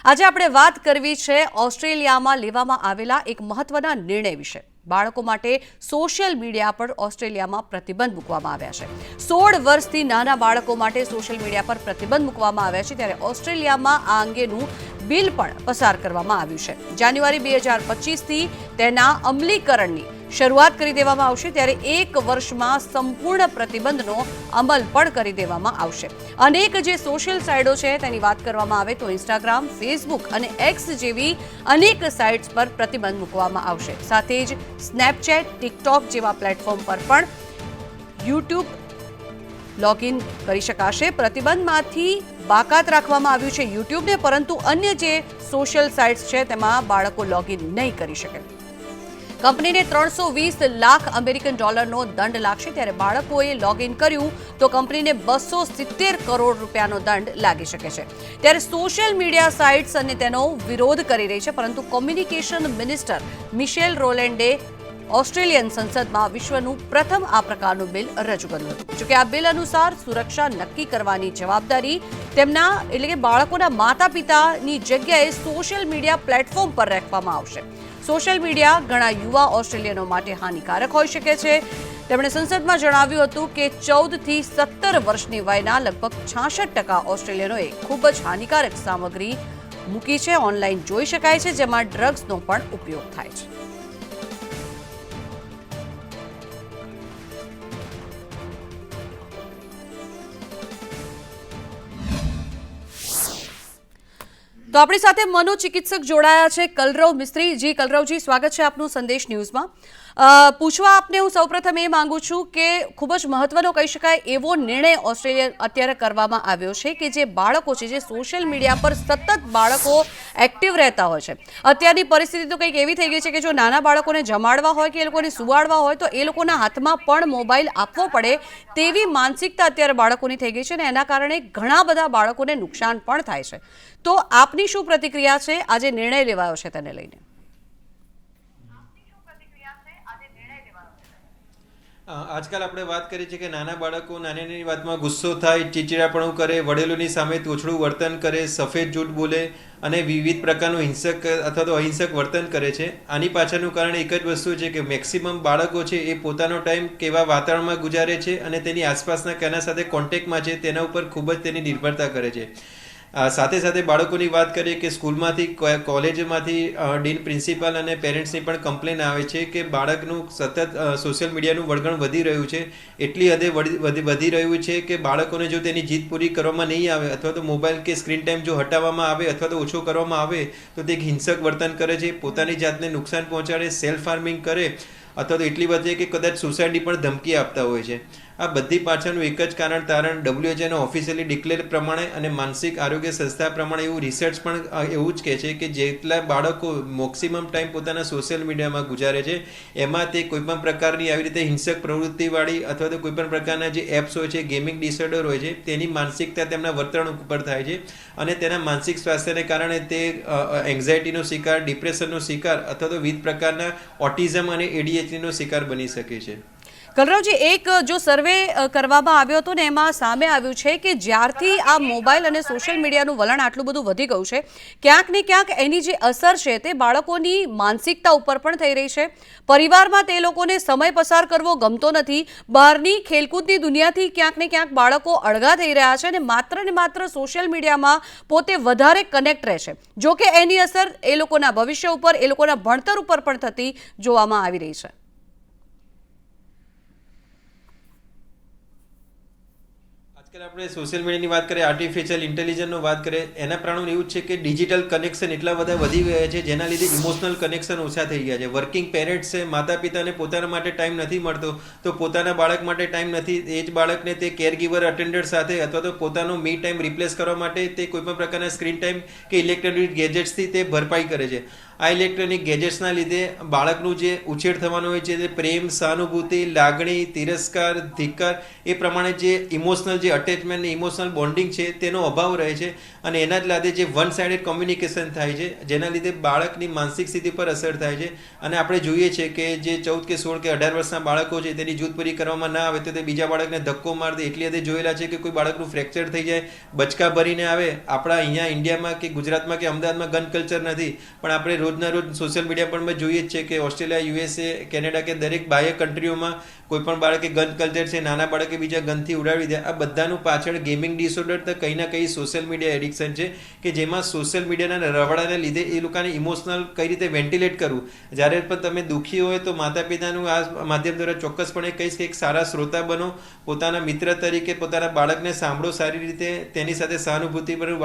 આજે આપણે વાત કરવી છે ઓસ્ટ્રેલિયામાં લેવામાં આવેલા એક મહત્વના નિર્ણય વિશે। બાળકો માટે સોશિયલ મીડિયા પર ઓસ્ટ્રેલિયામાં પ્રતિબંધ મૂકવામાં આવ્યા છે। 16 વર્ષથી નાના બાળકો માટે સોશિયલ મીડિયા પર પ્રતિબંધ મૂકવામાં આવ્યા છે, ત્યારે ઓસ્ટ્રેલિયામાં આ અંગેનું બિલ પણ પસાર કરવામાં આવ્યું છે। જાન્યુઆરી 2025 થી તેના અમલીકરણની શરૂઆત કરી દેવામાં આવશે, ત્યારે 1 વર્ષમાં સંપૂર્ણ પ્રતિબંધનો અમલ પણ કરી દેવામાં આવશે। અનેક જે સોશિયલ સાઇટો છે તેની વાત કરવામાં આવે તો ઇન્સ્ટાગ્રામ, ફેસબુક અને એક્સ જેવી અનેક સાઇટ્સ પર પ્રતિબંધ મૂકવામાં આવશે। સાથે જ સ્નેપચેટ, ટિકટોક જેવા પ્લેટફોર્મ પર પણ યુટ્યુબ લૉગિન કરી શકાશે। પ્રતિબંધમાંથી બાકાત રાખવામાં આવ્યું છે યુટ્યુબને, પરંતુ અન્ય જે સોશિયલ સાઇટ્સ છે તેમાં બાળકો લૉગિન નહીં કરી શકે। કંપનીને 320 લાખ અમેરિકન ડોલરનો દંડ લાગશે, ત્યારે બાળકોએ લૉગિન કર્યું તો કંપનીને 270 કરોડ રૂપિયાનો દંડ લાગી શકે છે। ત્યારે સોશિયલ મીડિયા સાઇટ્સ અને તેનો વિરોધ કરી રહી છે, પરંતુ કોમ્યુનિકેશન મિનિસ્ટર મિશેલ રોલેન્ડે ઓસ્ટ્રેલિયન સંસદમાં વિશ્વનું પ્રથમ આ પ્રકારનું બિલ રજૂ કર્યું હતું। જોકે આ બિલ અનુસાર સુરક્ષા નક્કી કરવાની જવાબદારી તેમના એટલે કે બાળકોના માતા પિતાની જગ્યાએ સોશિયલ મીડિયા પ્લેટફોર્મ પર રાખવામાં આવશે। સોશિયલ મીડિયા ઘણા યુવા ઓસ્ટ્રેલિયનો માટે હાનિકારક હોઈ શકે છે। તેમણે સંસદમાં જણાવ્યું હતું કે 14 થી 17 વર્ષની વયના લગભગ 66% ઓસ્ટ્રેલિયનોએ ખૂબ જ હાનિકારક સામગ્રી મૂકી છે, ઓનલાઈન જોઈ શકાય છે, જેમાં ડ્રગ્સનો પણ ઉપયોગ થાય છે। તો આપણી સાથે મનોચિકિત્સક જોડાયા છે કલરવ મિસ્ત્રી। જી કલરવજી, સ્વાગત છે આપનું સંદેશ ન્યૂઝમાં। પૂછવા આપને હું સૌપ્રથમ એ માંગુ છું કે ખૂબ જ મહત્વનો કહી શકાય એવો નિર્ણય ઓસ્ટ્રેલિયા અત્યારે કરવામાં આવ્યો છે કે જે બાળકો છે, જે સોશિયલ મીડિયા પર સતત બાળકો એક્ટિવ રહેતા હોય છે। અત્યારની પરિસ્થિતિ તો કંઈક એવી થઈ ગઈ છે કે જો નાના બાળકોને જમાડવા હોય કે એ લોકોને સુવાડવા હોય તો એ લોકોના હાથમાં પણ મોબાઈલ આપવો પડે તેવી માનસિકતા અત્યારે બાળકોની થઈ ગઈ છે, અને એના કારણે ઘણા બધા બાળકોને નુકસાન પણ થાય છે। તો આપની શું પ્રતિક્રિયા છે આજે નિર્ણય લેવાયો છે તેને લઈને? આજકાલ આપણે વાત કરીએ છીએ કે નાના બાળકો નાની નાની વાતમાં ગુસ્સો થાય, ચીચીડાપણું કરે, વડીલોની સામે તોછડું વર્તન કરે, સફેદ જૂઠ બોલે અને વિવિધ પ્રકારનું હિંસક અથવા તો અહિંસક વર્તન કરે છે। આની પાછળનું કારણ એક જ વસ્તુ છે કે મેક્સિમમ બાળકો છે એ પોતાનો ટાઈમ કેવા વાતાવરણમાં ગુજારે છે અને તેની આસપાસના કેના સાથે કોન્ટેક્ટમાં છે તેના ઉપર ખૂબ જ તેની નિર્ભરતા કરે છે। સાથે સાથે બાળકોની વાત કરીએ કે સ્કૂલમાંથી, કોલેજમાંથી ડીન, પ્રિન્સિપાલ અને પેરેન્ટ્સની પણ કમ્પ્લેન આવે છે કે બાળકનું સતત સોશિયલ મીડિયાનું વળગણ વધી રહ્યું છે, એટલી હદે વધી રહ્યું છે કે બાળકોને જો તેની જીદ પૂરી કરવામાં નહીં આવે અથવા તો મોબાઈલ કે સ્ક્રીન ટાઈમ જો હટાવવામાં આવે અથવા તો ઓછો કરવામાં આવે તો તે હિંસક વર્તન કરે છે, પોતાની જાતને નુકસાન પહોંચાડે, સેલ્ફ હાર્મિંગ કરે અથવા તો એટલી વધે કે કદાચ સુસાઇડની પણ ધમકી આપતા હોય છે। આ બધી પાછળનું એક જ તારણ WHO ઓફિશિયલી ડિક્લેર પ્રમાણે અને માનસિક આરોગ્ય સંસ્થા પ્રમાણે એવું રિસર્ચ પણ એવું જ કહે છે કે જેટલા બાળકો મેક્સિમમ ટાઈમ પોતાના સોશિયલ મીડિયામાં ગુજારે છે એમાં તે કોઈપણ પ્રકારની આવી રીતે હિંસક પ્રવૃત્તિવાળી અથવા તો કોઈપણ પ્રકારના જે એપ્સ હોય છે, ગેમિંગ ડિસઓર્ડર હોય છે, તેની માનસિકતા તેમના વર્તન ઉપર થાય છે અને તેના માનસિક સ્વાસ્થ્યને કારણે તે એન્ઝાયટીનો શિકાર, ડિપ્રેશનનો શિકાર અથવા તો વિવિધ પ્રકારના ઓટિઝમ અને ADHDનો શિકાર બની શકે છે। કલરવજી, એક જો સર્વે કરવામાં આવ્યો હતો ને એમાં સામે આવ્યું છે કે જ્યારથી આ મોબાઈલ અને સોશિયલ મીડિયાનું વલણ આટલું બધું વધી ગયું છે, ક્યાંક ને ક્યાંક એની જે અસર છે તે બાળકોની માનસિકતા ઉપર પણ થઈ રહી છે। પરિવારમાં તે લોકોને સમય પસાર કરવો ગમતો નથી, બહારની ખેલકૂદની દુનિયાથી ક્યાંક ને ક્યાંક બાળકો અળગા થઈ રહ્યા છે અને માત્ર સોશિયલ મીડિયામાં પોતે વધારે કનેક્ટ રહે છે। જો કે એની અસર એ લોકોના ભવિષ્ય ઉપર, એ લોકોના ભણતર ઉપર પણ થતી જોવામાં આવી રહી છે। આપણે સોશિયલ મીડિયાની વાત કરીએ, આર્ટિફિશિયલ ઇન્ટેલિજન્સનો વાત કરીએ, એના પ્રાણું એવું છે કે ડિજિટલ કનેક્શન એટલા બધા વધી ગયા છે જેના લીધે ઇમોશનલ કનેક્શન ઓછા થઈ ગયા છે। વર્કિંગ પેરેન્ટ્સ છે, માતા પિતાને પોતાના માટે ટાઈમ નથી મળતો તો પોતાના બાળક માટે ટાઈમ નથી, એ જ બાળકને તે કેરગીવર અટેન્ડર સાથે અથવા તો પોતાનો મી ટાઈમ રિપ્લેસ કરવા માટે તે કોઈપણ પ્રકારના સ્ક્રીન ટાઈમ કે ઇલેક્ટ્રોનિક ગેજેટ્સથી તે ભરપાઈ કરે છે। આ ઇલેક્ટ્રોનિક ગેજેટ્સના લીધે બાળકનું જે ઉછેર થવાનું હોય છે તે પ્રેમ, સહાનુભૂતિ, લાગણી, તિરસ્કાર, ધિક્કાર એ પ્રમાણે જે ઇમોશનલ જે અટેચમેન્ટ ઇમોશનલ બોન્ડિંગ છે તેનો અભાવ રહે છે અને એના જ લીધે જે વન સાઇડેડ કોમ્યુનિકેશન થાય છે જેના લીધે બાળકની માનસિક સ્થિતિ પર અસર થાય છે. અને આપણે જોઈએ છીએ કે જે 14 કે 16 કે 18 વર્ષના બાળકો છે તેની જૂથપૂરી કરવામાં ના આવે તો તે બીજા બાળકને ધક્કો મારી દે. એટલી હદે જોયેલા છે કે કોઈ બાળકનું ફ્રેક્ચર થઈ જાય, બચકા ભરીને આવે. આપણા અહીંયા ઇન્ડિયામાં કે ગુજરાતમાં કે અમદાવાદમાં ગન કલ્ચર નથી, પણ આપણે રોજના રોજ સોશિયલ મીડિયા પર જોઈએ જ છે કે ઓસ્ટ્રેલિયા, યુએસએ, કેનેડા કે દરેક બાહ્ય કન્ટ્રીઓમાં કોઈ પણ બાળકે ગન કલ્ચર છે, નાના બાળકે બીજા ગનથી ઉડાવી દે. આ બધાનું પાછળ ગેમિંગ ડિસઓર્ડર તો કંઈ ના કંઈ સોશિયલ મીડિયા એડિક્શન છે કે જેમાં સોશિયલ મીડિયાના રવાડાને લીધે એ લોકોને ઇમોશનલ કઈ રીતે વેન્ટિલેટ કરવું. જ્યારે પણ તમે દુઃખી હોય તો માતા પિતાનું આ માધ્યમ દ્વારા ચોક્કસપણે કહીશ કે એક સારા શ્રોતા બનો, પોતાના મિત્ર તરીકે પોતાના બાળકને સાંભળો સારી રીતે, તેની સાથે સહાનુભૂતિભર્યું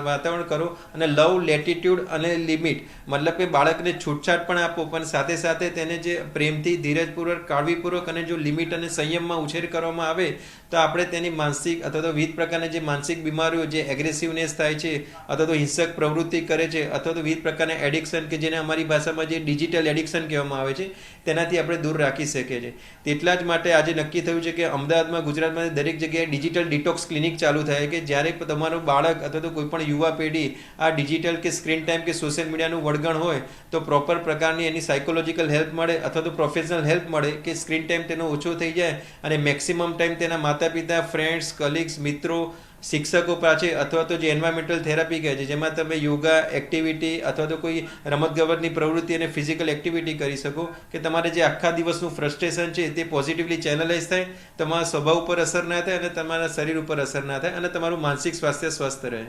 વાતાવરણ કરો અને લવ, લેટિટ્યૂડ અને લિમિટ મતલબ કે બાળકને છૂટછાટ પણ આપો, પણ સાથે સાથે તેને જે પ્રેમથી, ધીરજપૂર્વક, કાળજીપૂર્વક અને જો લિમિટ અને સંયમમાં ઉછેર કરવામાં આવે તો આપણે તેની માનસિક અથવા તો વિવિધ પ્રકારની જે માનસિક બીમારીઓ, જે એગ્રેસિવનેસ થાય છે અથવા તો હિંસક પ્રવૃત્તિ કરે છે અથવા તો વિવિધ પ્રકારના એડિક્શન કે જેને અમારી ભાષામાં જે ડિજિટલ એડિક્શન કહેવામાં આવે છે તેનાથી આપણે દૂર રાખી શકીએ છીએ. તેટલા જ માટે આજે નક્કી થયું છે કે અમદાવાદમાં, ગુજરાતમાં દરેક જગ્યાએ ડિજિટલ ડિટોક્સ ક્લિનિક ચાલુ થાય કે જ્યારે તમારું બાળક અથવા તો કોઈ પણ યુવા પેઢી આ ડિજિટલ કે સ્ક્રીન ટાઈમ કે સોશિયલ મીડિયાનું વળગણ હોય તો પ્રોપર પ્રકારની એની સાયકોલોજીકલ હેલ્પ મળે અથવા તો પ્રોફેશનલ હેલ્પ મળે કે સ્ક્રીન ટાઈમ તેનો ઓછો થઈ જાય અને મેક્સિમમ ટાઈમ તેના માતા પિતા, ફ્રેન્ડ્સ, કલીગ્સ, મિત્રો, શિક્ષકો પાસે અથવા તો જે એન્વાયરમેન્ટલ થેરાપી કહે છે જેમાં તમે યોગા એક્ટિવિટી અથવા તો કોઈ રમતગમતની પ્રવૃત્તિ અને ફિઝિકલ એક્ટિવિટી કરી શકો કે તમારે જે આખા દિવસનું ફ્રસ્ટ્રેશન છે તે પોઝિટિવલી ચેનલાઇઝ થાય, તમારા સ્વભાવ ઉપર અસર ના થાય અને તમારા શરીર ઉપર અસર ના થાય અને તમારું માનસિક સ્વાસ્થ્ય સ્વસ્થ રહે.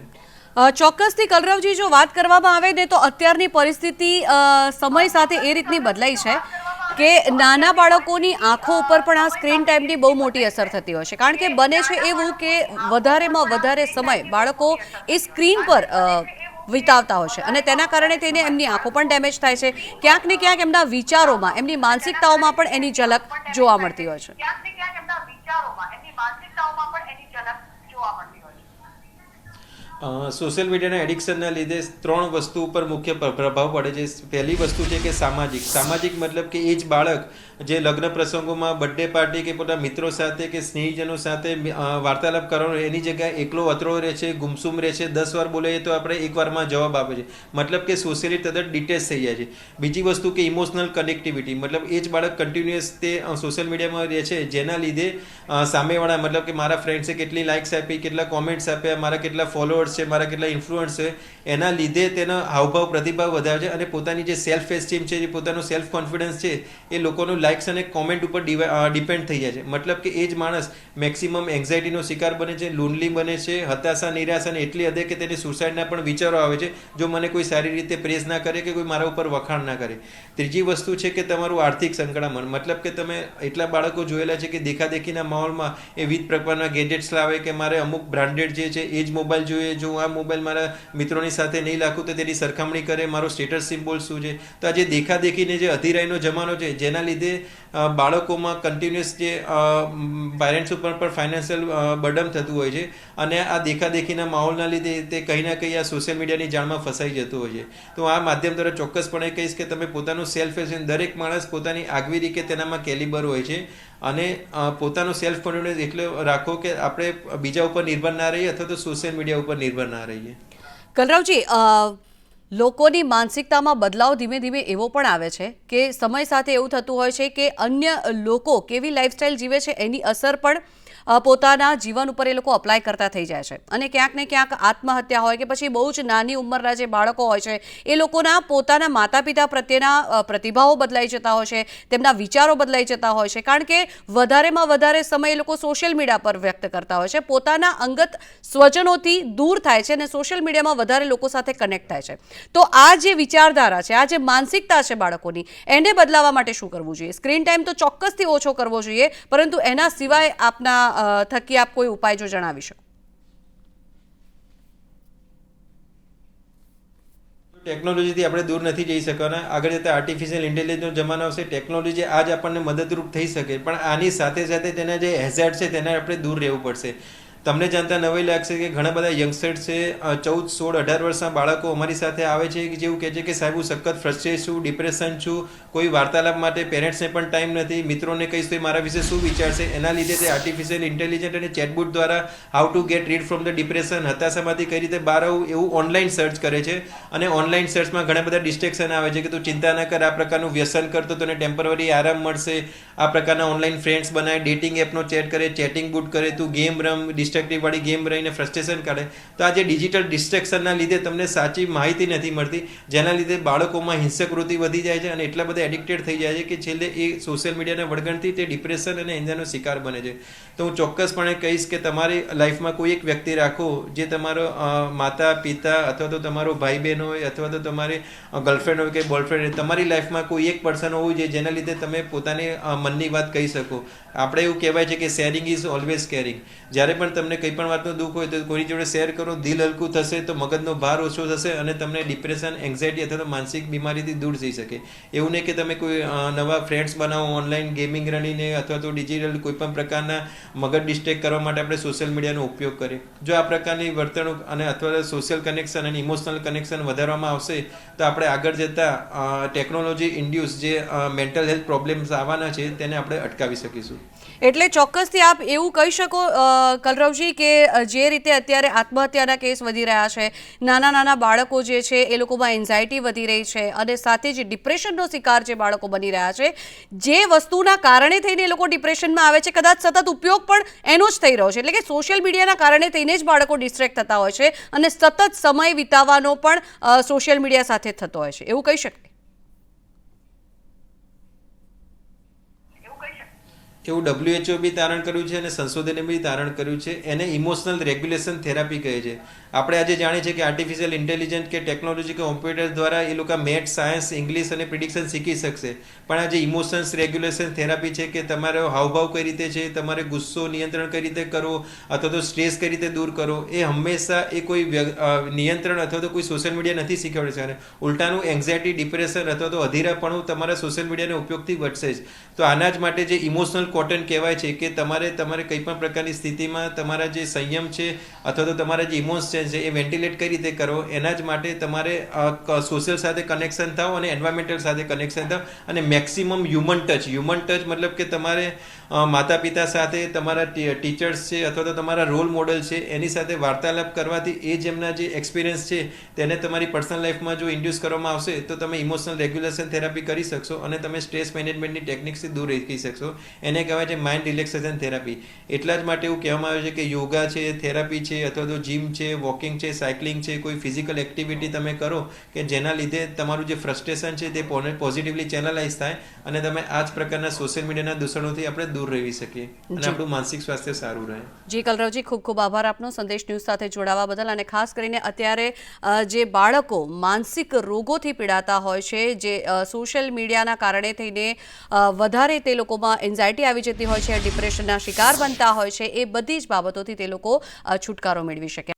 ચોક્કસથી કલરવજી, જો વાત કરવામાં આવે ને તો અત્યારની પરિસ્થિતિ સમય સાથે એ રીતની બદલાઈ છે કે નાના બાળકોની આંખો ઉપર પણ આ સ્ક્રીન ટાઈમની બહુ મોટી અસર થતી હોય છે. કારણ કે બને છે એવું કે વધારેમાં વધારે સમય બાળકો એ સ્ક્રીન પર વિતાવતા હોય છે અને તેના કારણે તેને એમની આંખો પણ ડેમેજ થાય છે. ક્યાંક ને ક્યાંક એમના વિચારોમાં, એમની માનસિકતાઓમાં પણ એની ઝલક જોવા મળતી હોય છે. સોશિયલ મીડિયાના એડિક્શનના લીધે 3 વસ્તુ ઉપર મુખ્ય પ્રભાવ પડે છે. પહેલી વસ્તુ છે કે સામાજિક મતલબ કે એ જ બાળક જે લગ્ન પ્રસંગોમાં, બર્થડે પાર્ટી કે પોતાના મિત્રો સાથે કે સ્નેહીજનો સાથે વાર્તાલાપ કરવાનો એની જગ્યાએ એકલો અતરો રહે છે, ગુમસુમ રહે છે, 10 વાર બોલાવીએ તો આપણે એક વારમાં જવાબ આપે છે. મતલબ કે સોશિયલી તદ્દન ડિટેચ થઈ જાય છે. બીજી વસ્તુ કે ઇમોશનલ કનેક્ટિવિટી, મતલબ એ જ બાળક કન્ટિન્યુઅસ તે સોશિયલ મીડિયામાં રહે છે જેના લીધે સામેવાળા મતલબ કે મારા ફ્રેન્ડ્સે કેટલી લાઇક્સ આપી, કેટલા કોમેન્ટ્સ આપ્યા, મારા કેટલા ફોલોઅર્સ છે, મારા કેટલા ઇન્ફ્લુઅન્સ છે, એના લીધે તેનો હાવભાવ પ્રતિભાવ વધારે છે અને પોતાની જે સેલ્ફ એસ્ટીમ છે, જે પોતાનું સેલ્ફ કોન્ફિડન્સ છે એ લોકોનું લાઇક્સ અને કોમેન્ટ ઉપર ડિપેન્ડ થઈ જાય છે. મતલબ કે એ જ માણસ મેક્સિમમ એન્ઝાઇટીનો શિકાર બને છે, લોનલી બને છે, હતાશા, નિરાશા અને એટલી હદે કે તેને સુસાઇડના પણ વિચારો આવે છે જો મને કોઈ સારી રીતે પ્રેઝ ના કરે કે કોઈ મારા ઉપર વખાણ ના કરે. ત્રીજી વસ્તુ છે કે તમારું આર્થિક સંકળામણ, મતલબ કે તમે એટલા બાળકો જોયેલા છે કે દેખાદેખીના માહોલમાં એ વિવિધ પ્રકારના ગેજેટ્સ લાવે કે મારે અમુક બ્રાન્ડેડ જે છે એ જ મોબાઈલ જોઈએ, જો હું આ મોબાઈલ મારા મિત્રોની સાથે નહીં રાખું તો તેની સરખામણી કરે, મારો સ્ટેટસ સિમ્બોલ શું છે. તો આ જે દેખાદેખીને જે અધિરાઈનો જમાનો છે જેના લીધે બાળકોમાં કન્ટિન્યુઅસ જે પેરેન્ટ્સ ઉપર પણ ફાઇનાન્શિયલ બર્ડન થતું હોય છે અને આ દેખાદેખીના માહોલના લીધે તે કંઈ ના કંઈ આ સોશિયલ મીડિયાની જાળમાં ફસાઈ જતું હોય છે. તો આ માધ્યમ દ્વારા ચોક્કસપણે કહીશ કે તમે પોતાનું સેલ્ફ એસ્ટીમ, દરેક માણસ પોતાની આગવી રીતે તેનામાં કેલિબર હોય છે અને પોતાનું સેલ્ફ કોન્ફિડન્સ એટલે રાખો કે આપણે બીજા ઉપર નિર્ભર ના રહીએ અથવા તો સોશિયલ મીડિયા ઉપર નિર્ભર ના રહીએ. કલરવજી, લોકોની માનસિકતામાં બદલાવ ધીમે ધીમે એવો પણ આવે છે કે સમય સાથે એવું થતું હોય છે કે અન્ય લોકો કેવી લાઈફસ્ટાઈલ જીવે છે એની અસર પણ પોતાના જીવન ઉપર એ લોકો અપ્લાય કરતા થઈ જાય છે અને ક્યાંક ને ક્યાંક આત્મહત્યા હોય કે પછી બહુ જ નાની ઉંમરના જે બાળકો હોય છે એ લોકોના પોતાના માતા પિતા પ્રત્યેના પ્રતિભાવો બદલાઈ જતા હોય છે, તેમના વિચારો બદલાઈ જતા હોય છે. કારણ કે વધારેમાં વધારે સમય એ લોકો સોશિયલ મીડિયા પર વ્યક્ત કરતા હોય છે, પોતાના અંગત સ્વજનોથી દૂર થાય છે અને સોશિયલ મીડિયામાં વધારે લોકો સાથે કનેક્ટ થાય છે. તો આ જે વિચારધારા છે, આ જે માનસિકતા છે બાળકોની, એને બદલાવવા માટે શું કરવું જોઈએ? સ્ક્રીન ટાઈમ તો ચોક્કસથી ઓછો કરવો જોઈએ, પરંતુ એના સિવાય આપના થકી આપ કોઈ ઉપાય જો જણાવી શકો. ટેકનોલોજીથી આપણે દૂર નથી જઈ શકવાના. આગળ જતાં આર્ટિફિશિયલ ઇન્ટેલિજન્સનો જમાનો આવશે, ટેકનોલોજી આજ આપણને મદદરૂપ થઈ શકે પણ આની સાથે સાથે તેના જે હેઝાર્ડ છે તેને આપણે દૂર રહેવું પડશે. તમને જાણતા નવાઈ લાગશે કે ઘણા બધા યંગસ્ટર્સ છે 14, 16, 18 વર્ષના બાળકો અમારી સાથે આવે છે કે જેવું કહે છે કે સાહેબ હું સખત ફ્રસ્ટ્રેટ છું, ડિપ્રેશન છું, કોઈ વાર્તાલાપ માટે પેરેન્ટ્સને પણ ટાઈમ નથી, મિત્રોને કહીશ તો એ મારા વિશે શું વિચારશે. એના લીધે તે આર્ટિફિશિયલ ઇન્ટેલિજન્ટ અને ચેટબોટ દ્વારા how to get rid from the depression, હતાશામાંથી કઈ રીતે બહાર આવવું એવું ઓનલાઈન સર્ચ કરે છે. અને ઓનલાઈન સર્ચમાં ઘણા બધા ડિસ્ટ્રેક્શન આવે છે કે તું ચિંતા ન કર, આ પ્રકારનું વ્યસન કરતો તને ટેમ્પરરી આરામ મળશે, આ પ્રકારના ઓનલાઈન ફ્રેન્ડ્સ બનાવે, ડેટિંગ એપનો ચેટ કરે, ચેટિંગ બૂટ કરે, તું ગેમ રમ, ડિસ્ટ્રક્ટિવ વાળી ગેમ રહીને ફ્રસ્ટ્રેશન કાઢે. તો આ જે ડિજિટલ ડિસ્ટ્રેક્શનના લીધે તમને સાચી માહિતી નથી મળતી, જેના લીધે બાળકોમાં હિંસક વૃત્તિ વધી જાય છે અને એટલા બધા એડિક્ટેડ થઈ જાય છે કે છેલ્લે એ સોશિયલ મીડિયાના વળગણથી તે ડિપ્રેશન અને એન્ઝાયટીનો શિકાર બને છે. તો હું ચોક્કસપણે કહીશ કે તમારી લાઈફમાં કોઈ એક વ્યક્તિ રાખો જે તમારો માતા પિતા અથવા તો તમારો ભાઈ બહેન હોય અથવા તો તમારી ગર્લફ્રેન્ડ હોય કે બોયફ્રેન્ડ હોય, તમારી લાઈફમાં કોઈ એક પર્સન હોવું જોઈએ જેના લીધે તમે પોતાની મનની વાત કહી શકો. આપણે એવું કહેવાય છે કે શેરિંગ ઇઝ ઓલવેઝ કેરિંગ. જ્યારે પણ તમને કંઈ પણ વાતનું દુઃખ હોય તો કોઈની જોડે શેર કરો, દિલ હલકું થશે, તો મગજનો ભાર ઓછો થશે અને તમને ડિપ્રેશન, એન્ઝાયટી અથવા તો માનસિક બીમારીથી દૂર થઈ શકે. એવું નહીં કે તમે કોઈ નવા ફ્રેન્ડ્સ બનાવો ઓનલાઈન ગેમિંગ રણીને અથવા તો ડિજિટલ કોઈ પણ પ્રકારના મગજ ડિસ્ટ્રેક્ટ કરવા માટે આપણે સોશિયલ મીડિયાનો ઉપયોગ કરીએ. જો આ પ્રકારની વર્તણૂક અને અથવા તો સોશિયલ કનેક્શન અને ઇમોશનલ કનેક્શન વધારવામાં આવશે તો આપણે આગળ જતાં ટેકનોલોજી ઇન્ડ્યુસ જે મેન્ટલ હેલ્થ પ્રોબ્લેમ્સ આવવાના છે તેને આપણે અટકાવી શકીશું. એટલે ચોક્કસથી આપ એવું કહી શકો કલરવજી કે જે રીતે અત્યારે આત્મહત્યાના કેસ વધી રહ્યા છે, નાના નાના બાળકો જે છે એ લોકોમાં એન્ઝાયટી વધી રહી છે અને સાથે જ ડિપ્રેશનનો શિકાર જે બાળકો બની રહ્યા છે, જે વસ્તુના કારણે થઈને એ લોકો ડિપ્રેશનમાં આવે છે, કદાચ સતત ઉપયોગ પણ એનો જ થઈ રહ્યો છે. એટલે કે સોશિયલ મીડિયાના કારણે થઈને જ બાળકો ડિસ્ટ્રેક્ટ થતા હોય છે અને સતત સમય વિતાવવાનો પણ સોશિયલ મીડિયા સાથે થતો હોય છે, એવું કહી શકાય. એવું WHO બી તારણ કર્યું છે અને સંશોધને બી તારણ કર્યું છે. એને ઇમોશનલ રેગ્યુલેશન થેરાપી કહે છે. આપણે આજે જાણીએ છીએ કે આર્ટિફિશિયલ ઇન્ટેલિજન્ટ કે ટેકનોલોજી કે કોમ્પ્યુટર દ્વારા એ લોકો મેથ્સ, સાયન્સ, ઇંગ્લિશ અને પ્રિડિક્શન શીખી શકશે, પણ આ જે ઇમોશન્સ રેગ્યુલેશન થેરાપી છે કે તમારો હાવભાવ કઈ રીતે છે, તમારે ગુસ્સો નિયંત્રણ કઈ રીતે કરવો અથવા તો સ્ટ્રેસ કઈ રીતે દૂર કરવો, એ હંમેશા એ કોઈ નિયંત્રણ અથવા તો કોઈ સોશિયલ મીડિયા નથી શીખવાડી શકે. ઉલટાનું એન્ઝાયટી, ડિપ્રેશન અથવા તો અધીરાપણું તમારા સોશિયલ મીડિયાના ઉપયોગથી વધશે જ. તો આના જ માટે જે ઇમોશનલ કોટન કહેવાય છે કે તમારે કંઈ પણ પ્રકારની સ્થિતિમાં તમારા જે સંયમ છે અથવા તો તમારા જે ઇમોશન્સ છે એ વેન્ટિલેટ કઈ રીતે કરવો, એના જ માટે તમારે સોશિયલ સાથે કનેક્શન થાવ અને એન્વાયરમેન્ટલ સાથે કનેક્શન થાવ અને મેક્સિમમ હ્યુમન ટચ મતલબ કે તમારે માતા પિતા સાથે, તમારા ટીચર્સ છે અથવા તો તમારા રોલ મોડલ છે એની સાથે વાર્તાલાપ કરવાથી એ જેમના જે એક્સપિરિયન્સ છે તેને તમારી પર્સનલ લાઈફમાં જો ઇન્ડ્યુસ કરવામાં આવશે તો તમે ઇમોશનલ રેગ્યુલેશન થેરાપી કરી શકશો અને તમે સ્ટ્રેસ મેનેજમેન્ટની ટેકનિક્સથી દૂર રહી શકશો. એને કહેવાય છે માઇન્ડ રિલેક્સેશન થેરાપી. એટલા જ માટે એવું કહેવામાં આવે છે કે યોગા છે, થેરાપી છે અથવા તો જીમ છે, વોકિંગ છે, સાયકલિંગ છે, કોઈ ફિઝિકલ એક્ટિવિટી તમે કરો કે જેના લીધે તમારું જે ફ્રસ્ટ્રેશન છે તે પોઝિટિવલી ચેનલાઇઝ થાય અને તમે આ જ પ્રકારના સોશિયલ મીડિયાના દૂષણોથી આપણે દૂર રહી શકીએ અને આપણું માનસિક સ્વાસ્થ્ય સારું રહે. જી કલરવજી, ખૂબ ખૂબ આભાર આપનો સંદેશ ન્યૂઝ સાથે જોડાવા બદલ. અને ખાસ કરીને અત્યારે જે બાળકો માનસિક રોગોથી પીડાતા હોય છે, જે સોશિયલ મીડિયાના કારણે થઈને વધારે તે લોકોમાં એન્ઝાયટી આવી જતી હોય છે, ડિપ્રેશનના શિકાર બનતા હોય છે, એ બધી જ બાબતોથી તે લોકો છુટકારો મેળવી શકે.